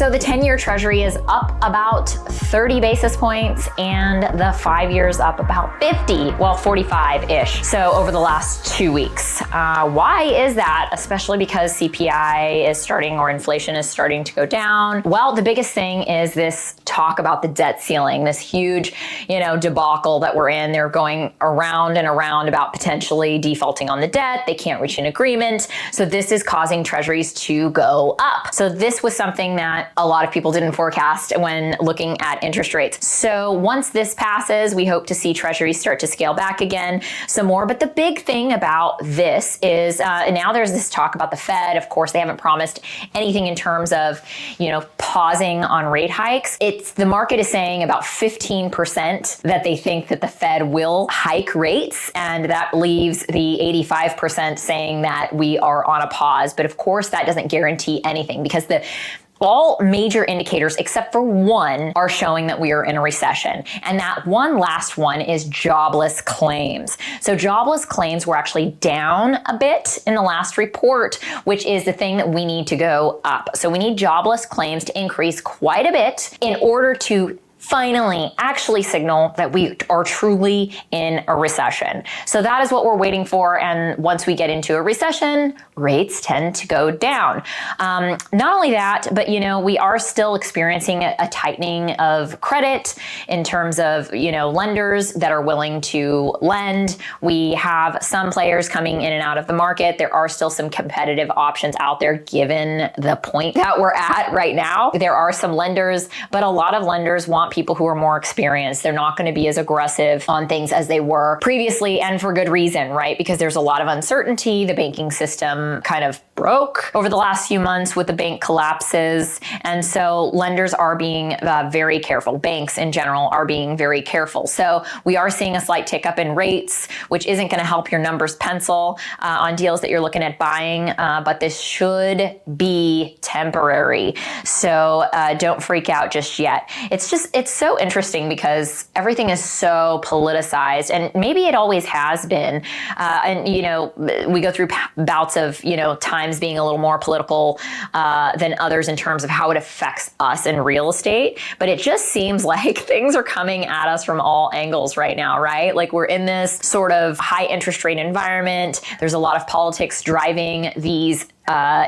So the 10-year treasury is up about 30 basis points and the 5 years up about 50, well, 45-ish. So over the last 2 weeks. Why is that? Especially because CPI is starting, or inflation is starting to go down. Well, the biggest thing is this talk about the debt ceiling, this huge, debacle that we're in. They're going around and around about potentially defaulting on the debt. They can't reach an agreement. So this is causing treasuries to go up. So this was something that a lot of people didn't forecast when looking at interest rates. So once this passes, we hope to see treasuries start to scale back again some more. But the big thing about this is now there's this talk about the Fed. Of course, they haven't promised anything in terms of, pausing on rate hikes. The market is saying about 15% that they think that the Fed will hike rates, and that leaves the 85% saying that we are on a pause. But of course, that doesn't guarantee anything, because all major indicators except for one are showing that we are in a recession. And that last one is jobless claims. So jobless claims were actually down a bit in the last report, which is the thing that we need to go up. So we need jobless claims to increase quite a bit in order to finally actually signal that we are truly in a recession. So that is what we're waiting for. And once we get into a recession, rates tend to go down. Not only that, but we are still experiencing a tightening of credit in terms of lenders that are willing to lend. We have some players coming in and out of the market. There are still some competitive options out there given the point that we're at right now. There are some lenders, but a lot of lenders want people who are more experienced. They're not going to be as aggressive on things as they were previously, and for good reason, right? Because there's a lot of uncertainty. The banking system kind of broke over the last few months with the bank collapses. And so lenders are being very careful. Banks in general are being very careful. So we are seeing a slight tick up in rates, which isn't going to help your numbers pencil on deals that you're looking at buying. But this should be temporary. So don't freak out just yet. It's so interesting because everything is so politicized, and maybe it always has been. We go through bouts of, times being a little more political than others in terms of how it affects us in real estate. But it just seems like things are coming at us from all angles right now, right? Like we're in this sort of high interest rate environment. There's a lot of politics driving these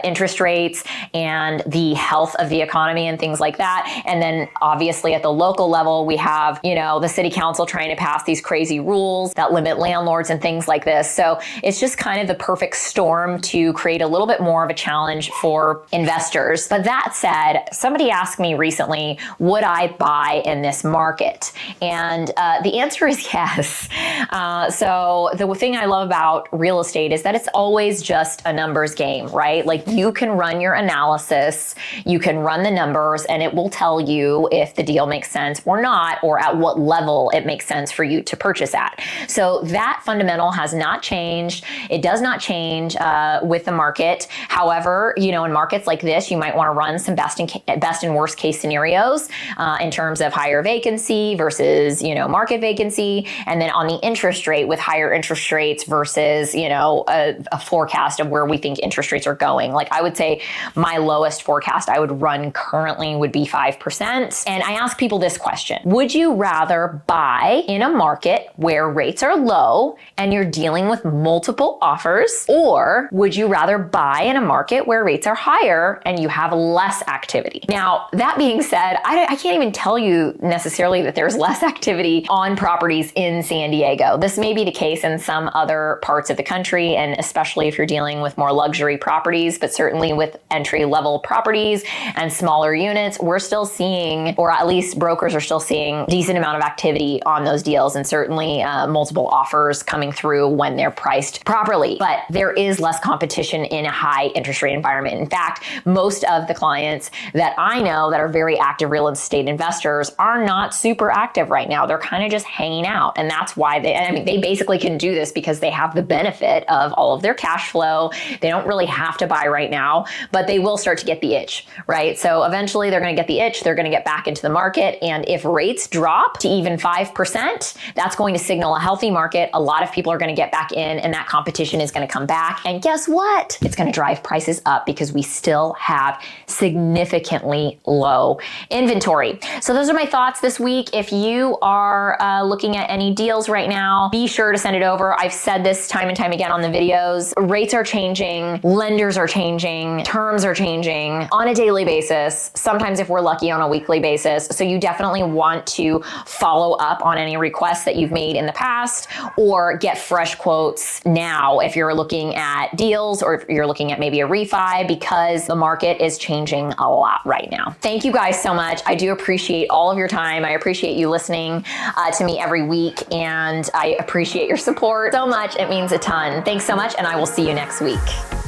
interest rates and the health of the economy and things like that. And then obviously at the local level, we have, the city council trying to pass these crazy rules that limit landlords and things like this. So it's just kind of the perfect storm to create a little bit more of a challenge for investors. But that said, somebody asked me recently, would I buy in this market? And the answer is yes. So the thing I love about real estate is that it's always just a numbers game, right? Like you can run your analysis, you can run the numbers, and it will tell you if the deal makes sense or not, or at what level it makes sense for you to purchase at. So that fundamental has not changed. It does not change with the market. However, in markets like this, you might want to run some best and worst case scenarios in terms of higher vacancy versus, market vacancy. And then on the interest rate, with higher interest rates versus, a forecast of where we think interest rates are going. Like I would say my lowest forecast I would run currently would be 5%. And I ask people this question: would you rather buy in a market where rates are low and you're dealing with multiple offers, or would you rather buy in a market where rates are higher and you have less activity? Now, that being said, I can't even tell you necessarily that there's less activity on properties in San Diego. This may be the case in some other parts of the country, and especially if you're dealing with more luxury properties, but certainly with entry-level properties and smaller units, we're still seeing, or at least brokers are still seeing, decent amount of activity on those deals, and certainly multiple offers coming through when they're priced properly. But there is less competition in a high interest rate environment. In fact, most of the clients that I know that are very active real estate investors are not super active right now. They're kind of just hanging out. And that's why they basically can do this because they have the benefit of all of their cash flow. They don't really have have to buy right now, but they will start to get the itch, right? So eventually they're going to get the itch. They're going to get back into the market. And if rates drop to even 5%, that's going to signal a healthy market. A lot of people are going to get back in, and that competition is going to come back. And guess what? It's going to drive prices up because we still have significantly low inventory. So those are my thoughts this week. If you are looking at any deals right now, be sure to send it over. I've said this time and time again on the videos. Rates are changing, lenders are changing, terms are changing on a daily basis, sometimes if we're lucky on a weekly basis. So you definitely want to follow up on any requests that you've made in the past, or get fresh quotes now if you're looking at deals or if you're looking at maybe a refi, because the market is changing a lot right now. Thank you guys so much. I do appreciate all of your time. I appreciate you listening to me every week, and I appreciate your support so much. It means a ton. Thanks so much, and I will see you next week.